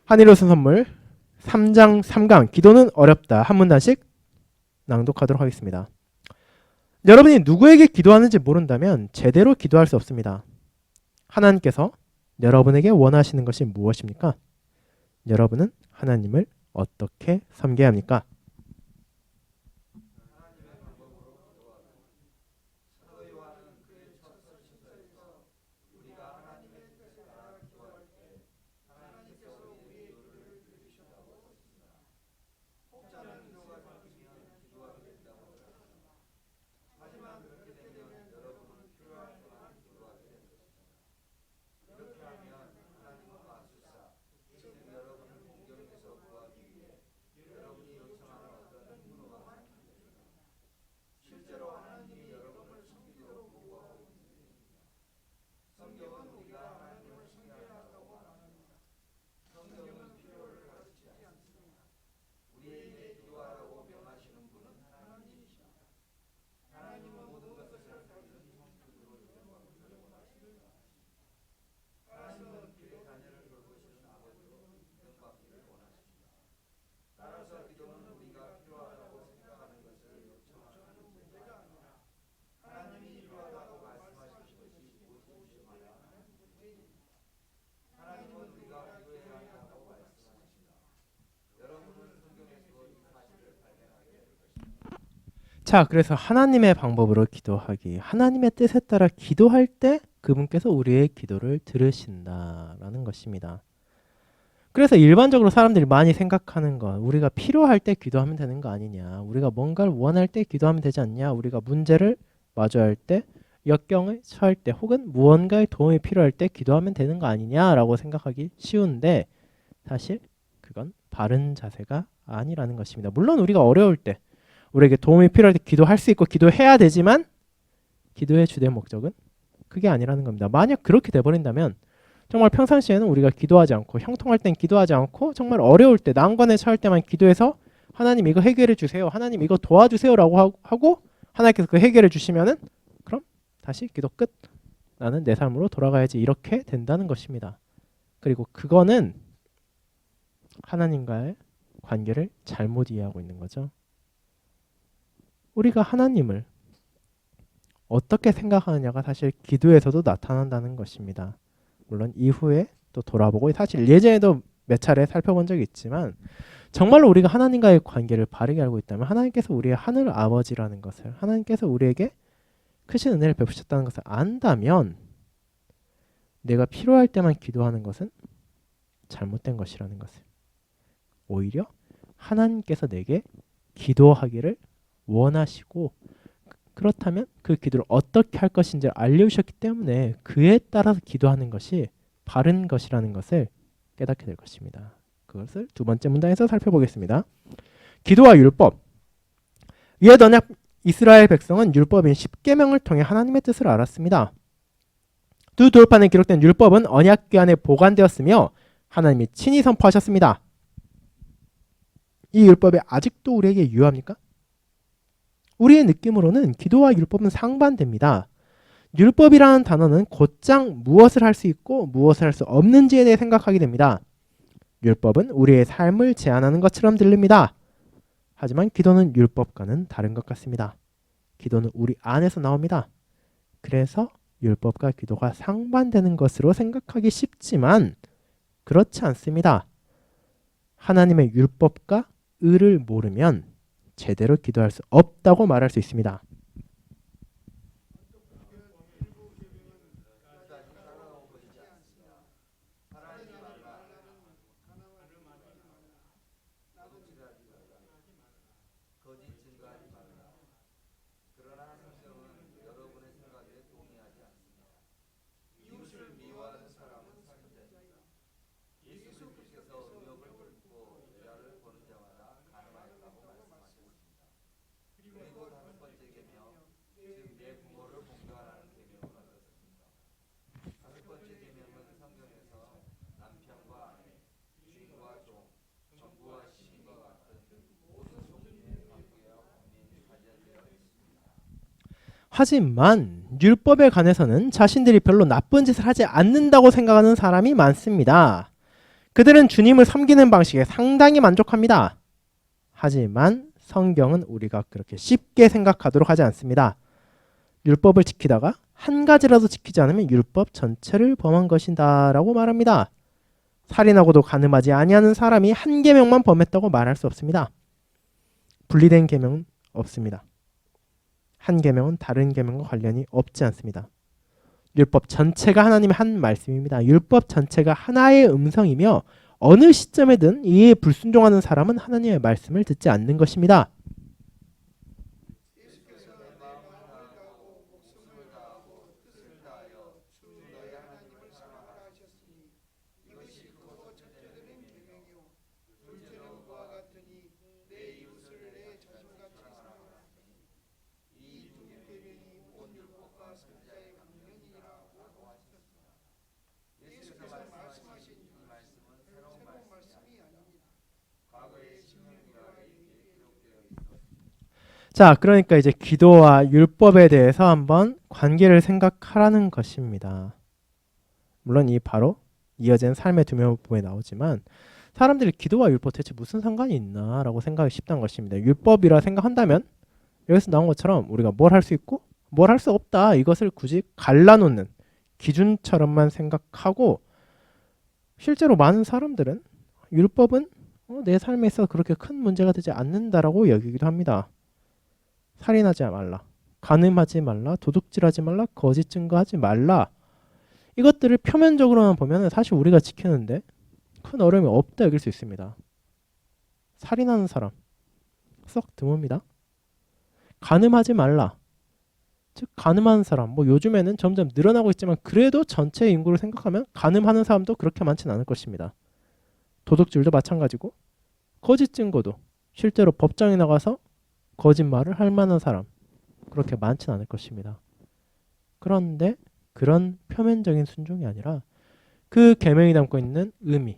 하늘로서 선물 3장 3강 기도는 어렵다. 한 문단씩 낭독하도록 하겠습니다. 여러분이 누구에게 기도하는지 모른다면 제대로 기도할 수 없습니다. 하나님께서 여러분에게 원하시는 것이 무엇입니까? 여러분은 하나님을 어떻게 섬겨야 합니까? 자, 그래서 하나님의 방법으로 기도하기, 하나님의 뜻에 따라 기도할 때 그분께서 우리의 기도를 들으신다라는 것입니다. 그래서 일반적으로 사람들이 많이 생각하는 건 우리가 필요할 때 기도하면 되는 거 아니냐, 우리가 뭔가를 원할 때 기도하면 되지 않냐, 우리가 문제를 마주할 때, 역경을 처할 때, 혹은 무언가의 도움이 필요할 때 기도하면 되는 거 아니냐라고 생각하기 쉬운데 사실 그건 바른 자세가 아니라는 것입니다. 물론 우리가 어려울 때, 우리에게 도움이 필요할 때 기도할 수 있고 기도해야 되지만 기도의 주된 목적은 그게 아니라는 겁니다. 만약 그렇게 돼버린다면 정말 평상시에는 우리가 기도하지 않고, 형통할 땐 기도하지 않고, 정말 어려울 때, 난관에 처할 때만 기도해서 하나님 이거 해결해 주세요, 하나님 이거 도와주세요 라고 하고 하나님께서 그 해결해 주시면은 그럼 다시 기도 끝, 나는 내 삶으로 돌아가야지, 이렇게 된다는 것입니다. 그리고 그거는 하나님과의 관계를 잘못 이해하고 있는 거죠. 우리가 하나님을 어떻게 생각하느냐가 사실 기도에서도 나타난다는 것입니다. 물론 이후에 또 돌아보고, 사실 예전에도 몇 차례 살펴본 적이 있지만 정말로 우리가 하나님과의 관계를 바르게 알고 있다면 하나님께서 우리의 하늘 아버지라는 것을, 하나님께서 우리에게 크신 은혜를 베푸셨다는 것을 안다면 내가 필요할 때만 기도하는 것은 잘못된 것이라는 것을, 오히려 하나님께서 내게 기도하기를 원하시고 그렇다면 그 기도를 어떻게 할 것인지를 알려주셨기 때문에 그에 따라서 기도하는 것이 바른 것이라는 것을 깨닫게 될 것입니다. 그것을 두 번째 문단에서 살펴보겠습니다. 기도와 율법. 옛 언약 이스라엘 백성은 율법인 십계명을 통해 하나님의 뜻을 알았습니다. 두 돌판에 기록된 율법은 언약궤 안에 보관되었으며 하나님이 친히 선포하셨습니다. 이 율법이 아직도 우리에게 유효합니까? 우리의 느낌으로는 기도와 율법은 상반됩니다. 율법이라는 단어는 곧장 무엇을 할 수 있고 무엇을 할 수 없는지에 대해 생각하게 됩니다. 율법은 우리의 삶을 제한하는 것처럼 들립니다. 하지만 기도는 율법과는 다른 것 같습니다. 기도는 우리 안에서 나옵니다. 그래서 율법과 기도가 상반되는 것으로 생각하기 쉽지만 그렇지 않습니다. 하나님의 율법과 의를 모르면 제대로 기도할 수 없다고 말할 수 있습니다. 하지만 율법에 관해서는 자신들이 별로 나쁜 짓을 하지 않는다고 생각하는 사람이 많습니다. 그들은 주님을 섬기는 방식에 상당히 만족합니다. 하지만 성경은 우리가 그렇게 쉽게 생각하도록 하지 않습니다. 율법을 지키다가 한 가지라도 지키지 않으면 율법 전체를 범한 것이다 라고 말합니다. 살인하고도 간음하지 아니하는 사람이 한 계명만 범했다고 말할 수 없습니다. 분리된 계명은 없습니다. 한 계명은 다른 계명과 관련이 없지 않습니다. 율법 전체가 하나님의 한 말씀입니다. 율법 전체가 하나의 음성이며 어느 시점에든 이에 불순종하는 사람은 하나님의 말씀을 듣지 않는 것입니다. 자, 그러니까 이제 기도와 율법에 대해서 한번 관계를 생각하라는 것입니다. 물론 이 바로 이어진 삶의 두면부에 나오지만 사람들이 기도와 율법 대체 무슨 상관이 있나 라고 생각이 쉽다는 것입니다. 율법이라 생각한다면 여기서 나온 것처럼 우리가 뭘 할 수 있고 뭘 할 수 없다, 이것을 굳이 갈라놓는 기준처럼만 생각하고, 실제로 많은 사람들은 율법은 내 삶에 있어서 그렇게 큰 문제가 되지 않는다라고 여기기도 합니다. 살인하지 말라, 간음하지 말라, 도둑질하지 말라, 거짓 증거하지 말라, 이것들을 표면적으로만 보면 사실 우리가 지키는데 큰 어려움이 없다 여길 수 있습니다. 살인하는 사람 썩 드뭅니다. 간음하지 말라, 즉 간음하는 사람, 요즘에는 점점 늘어나고 있지만 그래도 전체 인구를 생각하면 간음하는 사람도 그렇게 많지는 않을 것입니다. 도둑질도 마찬가지고, 거짓 증거도 실제로 법정에 나가서 거짓말을 할 만한 사람 그렇게 많지는 않을 것입니다. 그런데 그런 표면적인 순종이 아니라 그 계명이 담고 있는 의미,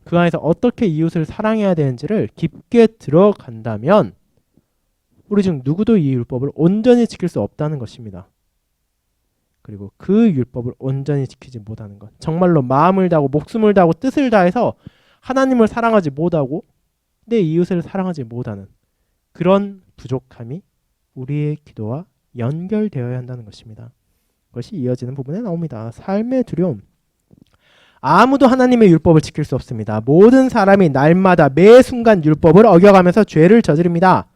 그 안에서 어떻게 이웃을 사랑해야 되는지를 깊게 들어간다면 우리 중 누구도 이 율법을 온전히 지킬 수 없다는 것입니다. 그리고 그 율법을 온전히 지키지 못하는 것, 정말로 마음을 다하고 목숨을 다하고 뜻을 다해서 하나님을 사랑하지 못하고 내 이웃을 사랑하지 못하는 그런 부족함이 우리의 기도와 연결되어야 한다는 것입니다. 그것이 이어지는 부분에 나옵니다. 삶의 두려움. 아무도 하나님의 율법을 지킬 수 없습니다. 모든 사람이 날마다 매 순간 율법을 어겨가면서 죄를 저지릅니다.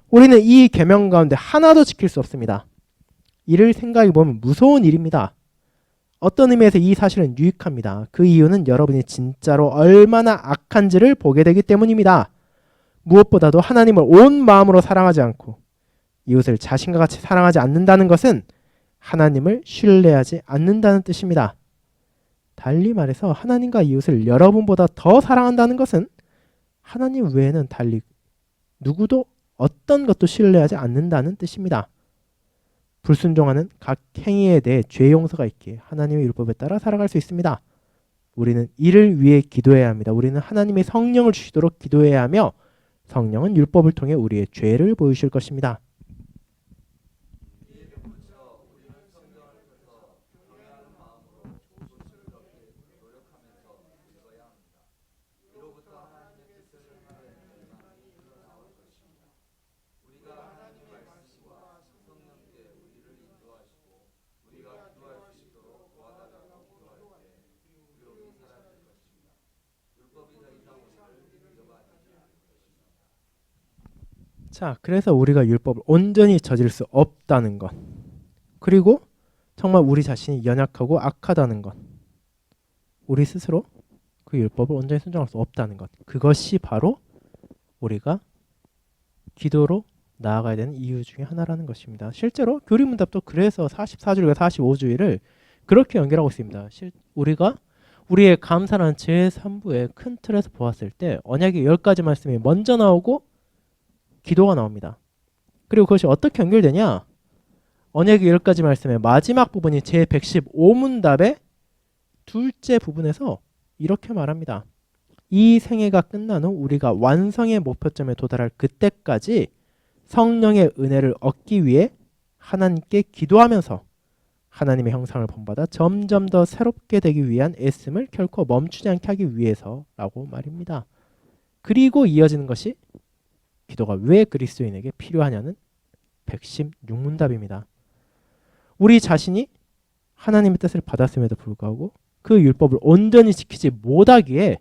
우리는 이 계명 가운데 하나도 지킬 수 없습니다. 이를 생각해 보면 무서운 일입니다. 어떤 의미에서 이 사실은 유익합니다. 그 이유는 여러분이 진짜로 얼마나 악한지를 보게 되기 때문입니다. 무엇보다도 하나님을 온 마음으로 사랑하지 않고 이웃을 자신과 같이 사랑하지 않는다는 것은 하나님을 신뢰하지 않는다는 뜻입니다. 달리 말해서 하나님과 이웃을 여러분보다 더 사랑한다는 것은 하나님 외에는 달리 누구도 어떤 것도 신뢰하지 않는다는 뜻입니다. 불순종하는 각 행위에 대해 죄 용서가 있기에 하나님의 율법에 따라 살아갈 수 있습니다. 우리는 이를 위해 기도해야 합니다. 우리는 하나님의 성령을 주시도록 기도해야 하며 성령은 율법을 통해 우리의 죄를 보이실 것입니다. 자, 그래서 우리가 율법을 온전히 저질 수 없다는 것, 그리고 정말 우리 자신이 연약하고 악하다는 것, 우리 스스로 그 율법을 온전히 순종할 수 없다는 것, 그것이 바로 우리가 기도로 나아가야 되는 이유 중에 하나라는 것입니다. 실제로 교리문답도 그래서 44주일과 45주일을 그렇게 연결하고 있습니다. 우리가 우리의 감사라는 제3부의 큰 틀에서 보았을 때 언약의 10가지 말씀이 먼저 나오고 기도가 나옵니다. 그리고 그것이 어떻게 연결되냐? 언약의 10가지 말씀의 마지막 부분이 제115문답의 둘째 부분에서 이렇게 말합니다. 이 생애가 끝난 후 우리가 완성의 목표점에 도달할 그때까지 성령의 은혜를 얻기 위해 하나님께 기도하면서 하나님의 형상을 본받아 점점 더 새롭게 되기 위한 애씀을 결코 멈추지 않게 하기 위해서라고 말입니다. 그리고 이어지는 것이 기도가 왜 그리스도인에게 필요하냐는 116문답입니다. 우리 자신이 하나님의 뜻을 받았음에도 불구하고 그 율법을 온전히 지키지 못하기에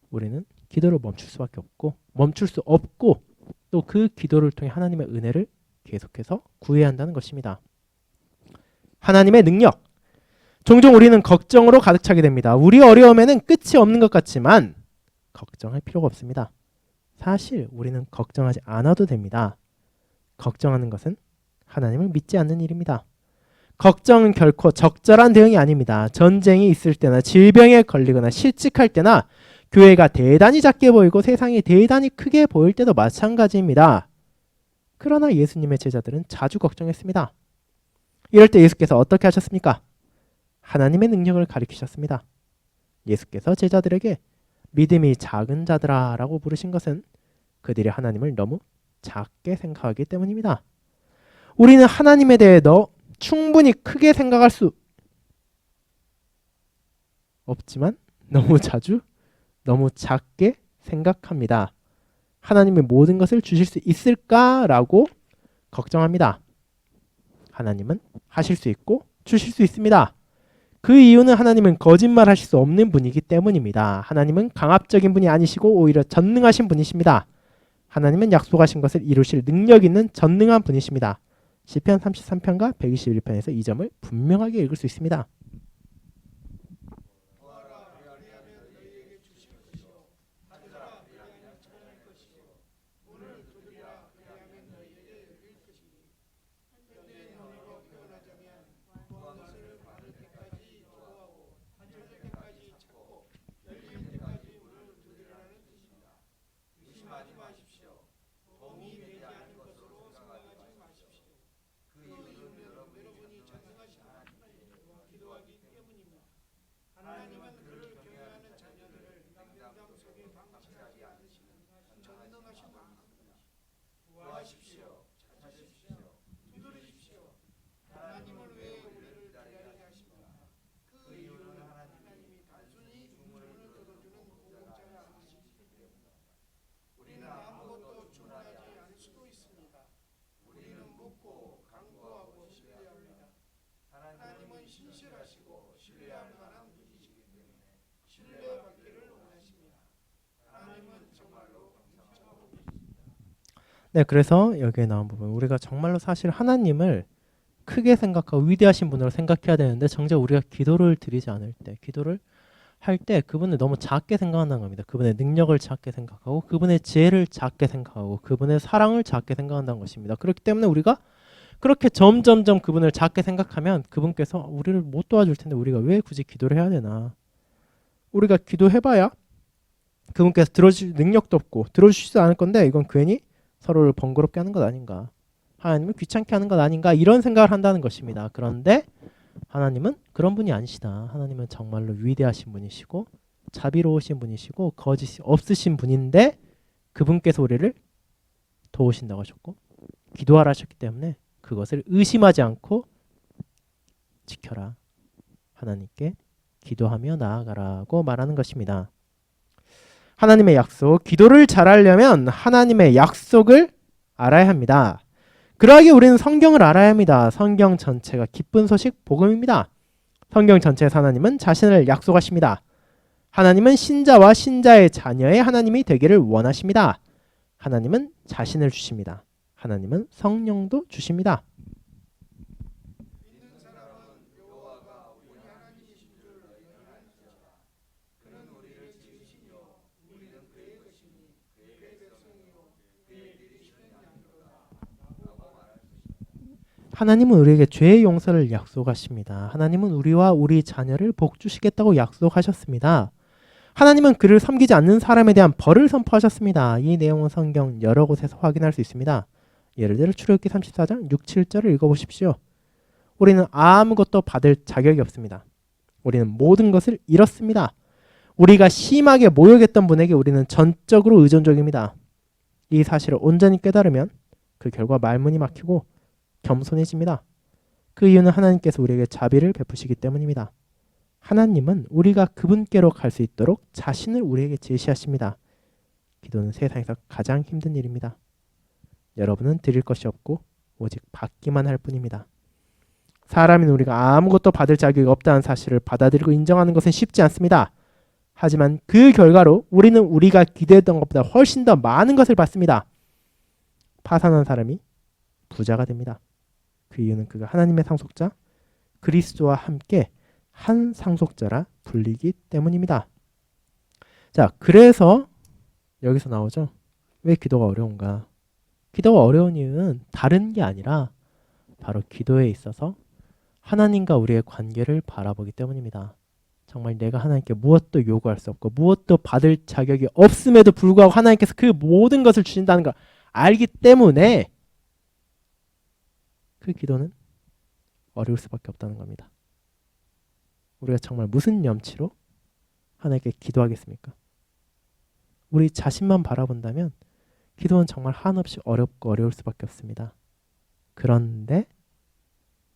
우리는 기도를 멈출 수밖에 없고 멈출 수 없고 또 그 기도를 통해 하나님의 은혜를 계속해서 구해야 한다는 것입니다. 하나님의 능력. 종종 우리는 걱정으로 가득 차게 됩니다. 우리 어려움에는 끝이 없는 것 같지만 걱정할 필요가 없습니다. 사실 우리는 걱정하지 않아도 됩니다. 걱정하는 것은 하나님을 믿지 않는 일입니다. 걱정은 결코 적절한 대응이 아닙니다. 전쟁이 있을 때나 질병에 걸리거나 실직할 때나 교회가 대단히 작게 보이고 세상이 대단히 크게 보일 때도 마찬가지입니다. 그러나 예수님의 제자들은 자주 걱정했습니다. 이럴 때 예수께서 어떻게 하셨습니까? 하나님의 능력을 가리키셨습니다. 예수께서 제자들에게 믿음이 작은 자들아 라고 부르신 것은 그들이 하나님을 너무 작게 생각하기 때문입니다. 우리는 하나님에 대해 충분히 크게 생각할 수 없지만 너무 자주 너무 작게 생각합니다. 하나님이 모든 것을 주실 수 있을까라고 걱정합니다. 하나님은 하실 수 있고 주실 수 있습니다. 그 이유는 하나님은 거짓말하실 수 없는 분이기 때문입니다. 하나님은 강압적인 분이 아니시고 오히려 전능하신 분이십니다. 하나님은 약속하신 것을 이루실 능력 있는 전능한 분이십니다. 시편 33편과 121편에서 이 점을 분명하게 읽을 수 있습니다. 네, 그래서 여기에 나온 부분 우리가 정말로 사실 하나님을 크게 생각하고 위대하신 분으로 생각해야 되는데 정작 우리가 기도를 드리지 않을 때 기도를 할 때 그분을 너무 작게 생각한다는 겁니다. 그분의 능력을 작게 생각하고 그분의 지혜를 작게 생각하고 그분의 사랑을 작게 생각한다는 것입니다. 그렇기 때문에 우리가 그렇게 점점점 그분을 작게 생각하면 그분께서 우리를 못 도와줄 텐데 우리가 왜 굳이 기도를 해야 되나. 우리가 기도해봐야 그분께서 들어줄 능력도 없고 들어주시지 않을 건데 이건 괜히 서로를 번거롭게 하는 것 아닌가. 하나님을 귀찮게 하는 것 아닌가 이런 생각을 한다는 것입니다. 그런데 하나님은 그런 분이 아니시다. 하나님은 정말로 위대하신 분이시고 자비로우신 분이시고 거짓이 없으신 분인데 그분께서 우리를 도우신다고 하셨고 기도하라 하셨기 때문에 그것을 의심하지 않고 지켜라. 하나님께 기도하며 나아가라고 말하는 것입니다. 하나님의 약속, 기도를 잘하려면 하나님의 약속을 알아야 합니다. 그러하기 우리는 성경을 알아야 합니다. 성경 전체가 기쁜 소식 복음입니다. 성경 전체에서 하나님은 자신을 약속하십니다. 하나님은 신자와 신자의 자녀의 하나님이 되기를 원하십니다. 하나님은 자신을 주십니다. 하나님은 성령도 주십니다. 하나님은 우리에게 죄의 용서를 약속하십니다. 하나님은 우리와 우리 자녀를 복 주시겠다고 약속하셨습니다. 하나님은 그를 섬기지 않는 사람에 대한 벌을 선포하셨습니다. 이 내용은 성경 여러 곳에서 확인할 수 있습니다. 예를 들어 출애굽기 34장 6, 7절을 읽어보십시오. 우리는 아무것도 받을 자격이 없습니다. 우리는 모든 것을 잃었습니다. 우리가 심하게 모욕했던 분에게 우리는 전적으로 의존적입니다. 이 사실을 온전히 깨달으면 그 결과 말문이 막히고 겸손해집니다. 그 이유는 하나님께서 우리에게 자비를 베푸시기 때문입니다. 하나님은 우리가 그분께로 갈 수 있도록 자신을 우리에게 제시하십니다. 기도는 세상에서 가장 힘든 일입니다. 여러분은 드릴 것이 없고 오직 받기만 할 뿐입니다. 사람인 우리가 아무것도 받을 자격이 없다는 사실을 받아들이고 인정하는 것은 쉽지 않습니다. 하지만 그 결과로 우리는 우리가 기대했던 것보다 훨씬 더 많은 것을 받습니다. 파산한 사람이 부자가 됩니다. 그 이유는 그가 하나님의 상속자 그리스도와 함께 한 상속자라 불리기 때문입니다. 자, 그래서 여기서 나오죠. 왜 기도가 어려운가? 기도가 어려운 이유는 다른 게 아니라 바로 기도에 있어서 하나님과 우리의 관계를 바라보기 때문입니다. 정말 내가 하나님께 무엇도 요구할 수 없고 무엇도 받을 자격이 없음에도 불구하고 하나님께서 그 모든 것을 주신다는 걸 알기 때문에 그 기도는 어려울 수밖에 없다는 겁니다. 우리가 정말 무슨 염치로 하나님께 기도하겠습니까? 우리 자신만 바라본다면 기도는 정말 한없이 어렵고 어려울 수밖에 없습니다. 그런데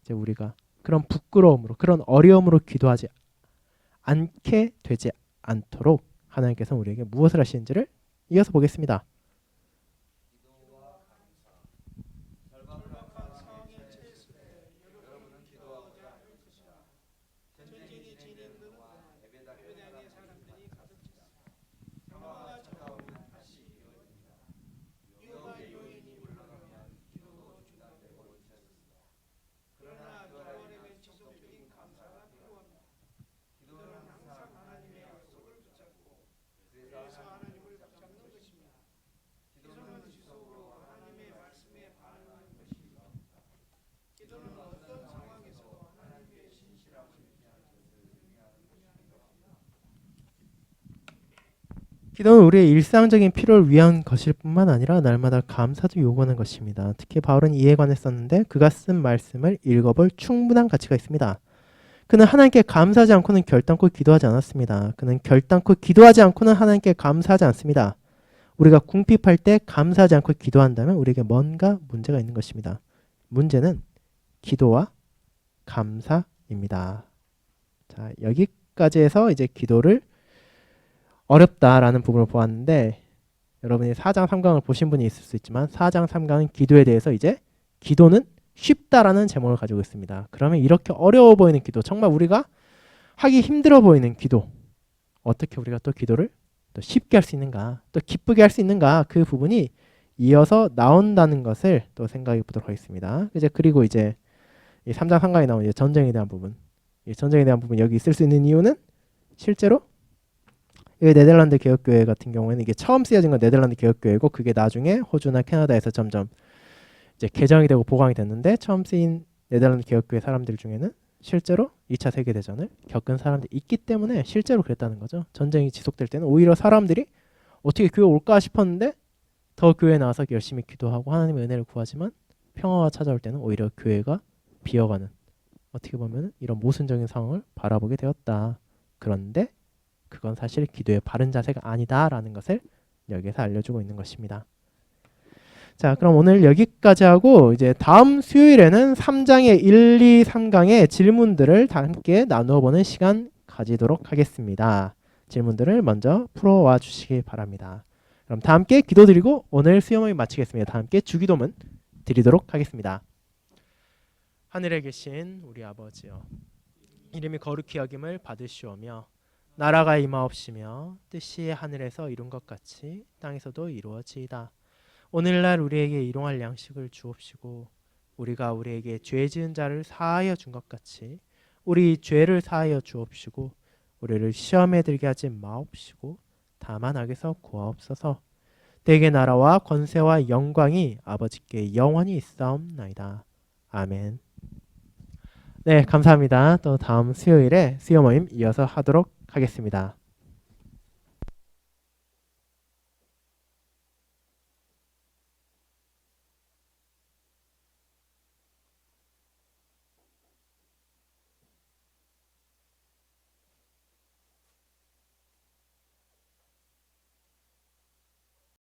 이제 우리가 그런 부끄러움으로 그런 어려움으로 기도하지 않게 되지 않도록 하나님께서 우리에게 무엇을 하시는지를 이어서 보겠습니다. 기도는 우리의 일상적인 필요를 위한 것일 뿐만 아니라 날마다 감사도 요구하는 것입니다. 특히 바울은 이에 관해 썼는데 그가 쓴 말씀을 읽어볼 충분한 가치가 있습니다. 그는 하나님께 감사하지 않고는 결단코 기도하지 않았습니다. 그는 결단코 기도하지 않고는 하나님께 감사하지 않습니다. 우리가 궁핍할 때 감사하지 않고 기도한다면 우리에게 뭔가 문제가 있는 것입니다. 문제는 기도와 감사입니다. 자, 여기까지 해서 이제 기도를 어렵다라는 부분을 보았는데 여러분이 4장 3강을 보신 분이 있을 수 있지만 4장 3강은 기도에 대해서 이제 기도는 쉽다라는 제목을 가지고 있습니다. 그러면 이렇게 어려워 보이는 기도, 정말 우리가 하기 힘들어 보이는 기도, 어떻게 우리가 또 기도를 또 쉽게 할 수 있는가, 또 기쁘게 할 수 있는가, 그 부분이 이어서 나온다는 것을 또 생각해 보도록 하겠습니다. 그리고 이제 이 3장 3강에 나온 이제 전쟁에 대한 부분, 이 전쟁에 대한 부분 여기 있을 수 있는 이유는 실제로 이 네덜란드 개혁교회 같은 경우에는 이게 처음 쓰여진 건 네덜란드 개혁교회고 그게 나중에 호주나 캐나다에서 점점 이제 개정이 되고 보강이 됐는데 처음 쓰인 네덜란드 개혁교회 사람들 중에는 실제로 2차 세계대전을 겪은 사람들이 있기 때문에 실제로 그랬다는 거죠. 전쟁이 지속될 때는 오히려 사람들이 어떻게 교회 올까 싶었는데 더 교회에 나와서 열심히 기도하고 하나님의 은혜를 구하지만 평화가 찾아올 때는 오히려 교회가 비어가는, 어떻게 보면 이런 모순적인 상황을 바라보게 되었다. 그런데 그건 사실 기도의 바른 자세가 아니다라는 것을 여기에서 알려주고 있는 것입니다. 자, 그럼 오늘 여기까지 하고 이제 다음 수요일에는 3장의 1, 2, 3강의 질문들을 다 함께 나누어 보는 시간 가지도록 하겠습니다. 질문들을 먼저 풀어와 주시기 바랍니다. 그럼 다 함께 기도드리고 오늘 수요 모임 마치겠습니다. 다 함께 주기도문 드리도록 하겠습니다. 하늘에 계신 우리 아버지여, 이름이 거룩히 여김을 받으시오며 나라가 임하옵시며 뜻이 하늘에서 이룬 것 같이 땅에서도 이루어지이다. 오늘날 우리에게 일용할 양식을 주옵시고 우리가 우리에게 죄 지은 자를 사하여 준 것 같이 우리 죄를 사하여 주옵시고 우리를 시험에 들게 하지 마옵시고 다만 악에서 구하옵소서. 대개 나라와 권세와 영광이 아버지께 영원히 있사옵나이다. 아멘. 네, 감사합니다. 또 다음 수요일에 수요 모임 이어서 하도록 하겠습니다.